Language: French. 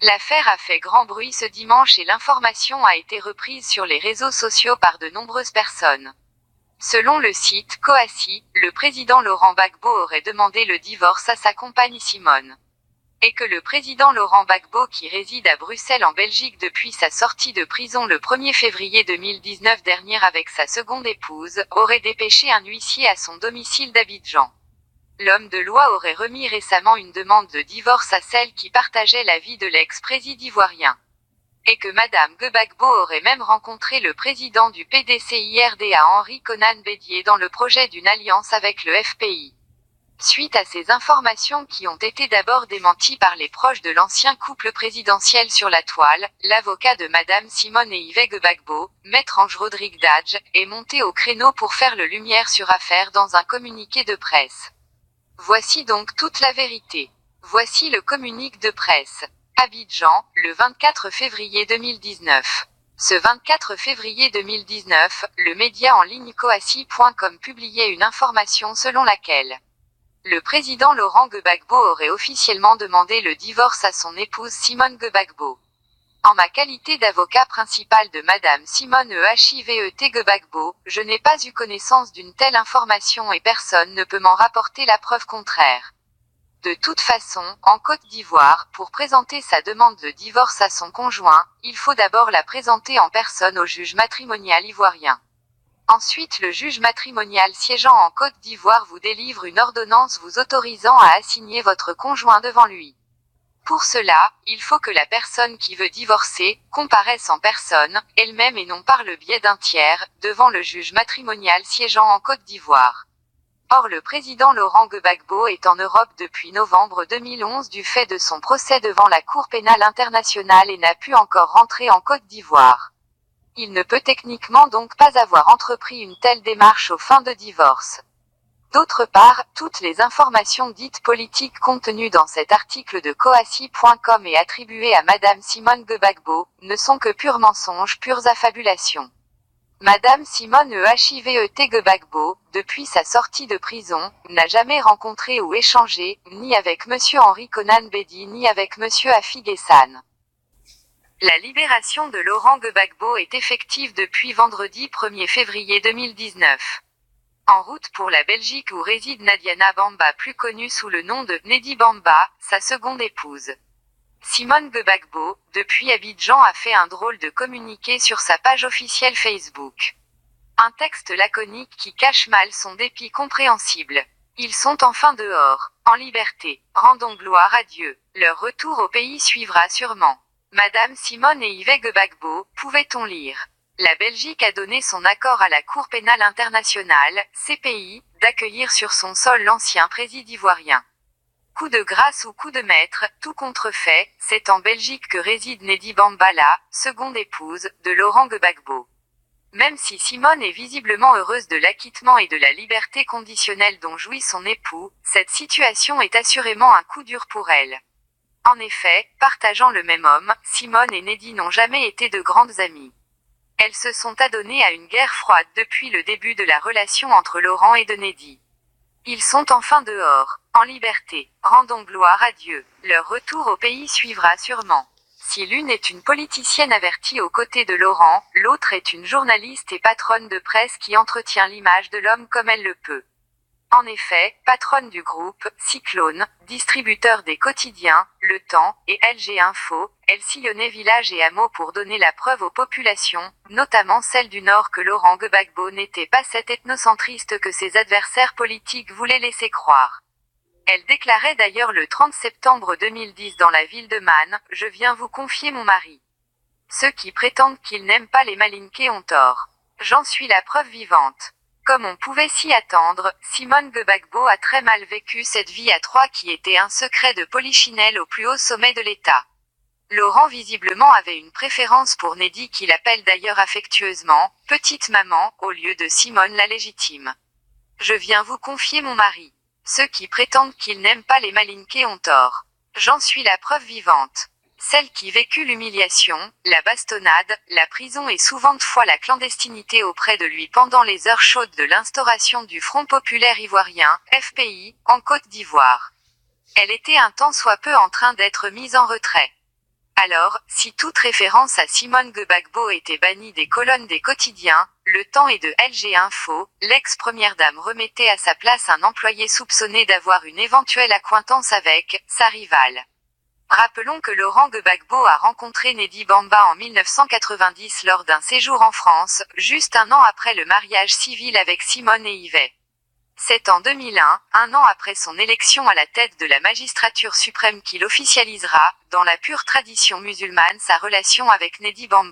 L'affaire a fait grand bruit ce dimanche et l'information a été reprise sur les réseaux sociaux par de nombreuses personnes. Selon le site Coassi, le président Laurent Gbagbo aurait demandé le divorce à sa compagne Simone. Et que le président Laurent Gbagbo, qui réside à Bruxelles en Belgique depuis sa sortie de prison le 1er février 2019 dernier avec sa seconde épouse, aurait dépêché un huissier à son domicile d'Abidjan. L'homme de loi aurait remis récemment une demande de divorce à celle qui partageait la vie de l'ex-président ivoirien. Et que Madame Gbagbo aurait même rencontré le président du PDCIRDA Henri Konan Bédié dans le projet d'une alliance avec le FPI. Suite à ces informations qui ont été d'abord démenties par les proches de l'ancien couple présidentiel sur la toile, l'avocat de Madame Simone et Yves Gbagbo, Maître Ange Rodrigue Dadge, est monté au créneau pour faire le lumière sur affaire dans un communiqué de presse. Voici donc toute la vérité. Voici le communiqué de presse. Abidjan, le 24 février 2019. Ce 24 février 2019, le média en ligne coassi.com publiait une information selon laquelle le président Laurent Gbagbo aurait officiellement demandé le divorce à son épouse Simone Gbagbo. En ma qualité d'avocat principal de Madame Simone Hivet Gbagbo, je n'ai pas eu connaissance d'une telle information et personne ne peut m'en rapporter la preuve contraire. De toute façon, en Côte d'Ivoire, pour présenter sa demande de divorce à son conjoint, il faut d'abord la présenter en personne au juge matrimonial ivoirien. Ensuite, le juge matrimonial siégeant en Côte d'Ivoire vous délivre une ordonnance vous autorisant à assigner votre conjoint devant lui. Pour cela, il faut que la personne qui veut divorcer comparaisse en personne, elle-même et non par le biais d'un tiers, devant le juge matrimonial siégeant en Côte d'Ivoire. Or le président Laurent Gbagbo est en Europe depuis novembre 2011 du fait de son procès devant la Cour pénale internationale et n'a pu encore rentrer en Côte d'Ivoire. Il ne peut techniquement donc pas avoir entrepris une telle démarche aux fins de divorce. D'autre part, toutes les informations dites politiques contenues dans cet article de coassi.com et attribuées à Madame Simone Gbagbo, ne sont que purs mensonges, pures affabulations. Madame Simone Hivet Gbagbo, depuis sa sortie de prison, n'a jamais rencontré ou échangé, ni avec Monsieur Henri Konan Bédié ni avec Monsieur Affi San. La libération de Laurent Gbagbo est effective depuis vendredi 1er février 2019. En route pour la Belgique où réside Nadiana Bamba, plus connue sous le nom de Nedi Bamba, sa seconde épouse. Simone Gbagbo, depuis Abidjan, a fait un drôle de communiqué sur sa page officielle Facebook. Un texte laconique qui cache mal son dépit compréhensible. Ils sont enfin dehors, en liberté. Rendons gloire à Dieu. Leur retour au pays suivra sûrement. Madame Simone et Yves Gbagbo, pouvait-on lire. La Belgique a donné son accord à la Cour pénale internationale, CPI, d'accueillir sur son sol l'ancien président ivoirien. Coup de grâce ou coup de maître, tout contrefait, c'est en Belgique que réside Nedi Bamba, la seconde épouse de Laurent Gbagbo. Même si Simone est visiblement heureuse de l'acquittement et de la liberté conditionnelle dont jouit son époux, cette situation est assurément un coup dur pour elle. En effet, partageant le même homme, Simone et Nedi n'ont jamais été de grandes amies. Elles se sont adonnées à une guerre froide depuis le début de la relation entre Laurent et de Nedi. Ils sont enfin dehors, en liberté. Rendons gloire à Dieu. Leur retour au pays suivra sûrement. Si l'une est une politicienne avertie aux côtés de Laurent, l'autre est une journaliste et patronne de presse qui entretient l'image de l'homme comme elle le peut. En effet, patronne du groupe Cyclone, distributeur des quotidiens, Le Temps, et LG Info, elle sillonnait villages et hameaux pour donner la preuve aux populations, notamment celles du Nord, que Laurent Gbagbo n'était pas cet ethnocentriste que ses adversaires politiques voulaient laisser croire. Elle déclarait d'ailleurs le 30 septembre 2010 dans la ville de Man, « Je viens vous confier mon mari. Ceux qui prétendent qu'ils n'aiment pas les Malinqués ont tort. J'en suis la preuve vivante. » Comme on pouvait s'y attendre, Simone Gbagbo a très mal vécu cette vie à trois qui était un secret de polichinelle au plus haut sommet de l'État. Laurent visiblement avait une préférence pour Nedi, qu'il appelle d'ailleurs affectueusement « petite maman » au lieu de Simone la légitime. Je viens vous confier mon mari. Ceux qui prétendent qu'ils n'aiment pas les Malinqués ont tort. J'en suis la preuve vivante. Celle qui vécut l'humiliation, la bastonnade, la prison et souvent de fois la clandestinité auprès de lui pendant les heures chaudes de l'instauration du Front populaire ivoirien, FPI, en Côte d'Ivoire. Elle était un tant soit peu en train d'être mise en retrait. Alors, si toute référence à Simone Gbagbo était bannie des colonnes des quotidiens, Le Temps et de LG Info, l'ex-première dame remettait à sa place un employé soupçonné d'avoir une éventuelle accointance avec sa rivale. Rappelons que Laurent Gbagbo a rencontré Nedi Bamba en 1990 lors d'un séjour en France, juste un an après le mariage civil avec Simone et Yvet. C'est en 2001, un an après son élection à la tête de la magistrature suprême qu'il officialisera, dans la pure tradition musulmane, sa relation avec Nedi Bamba.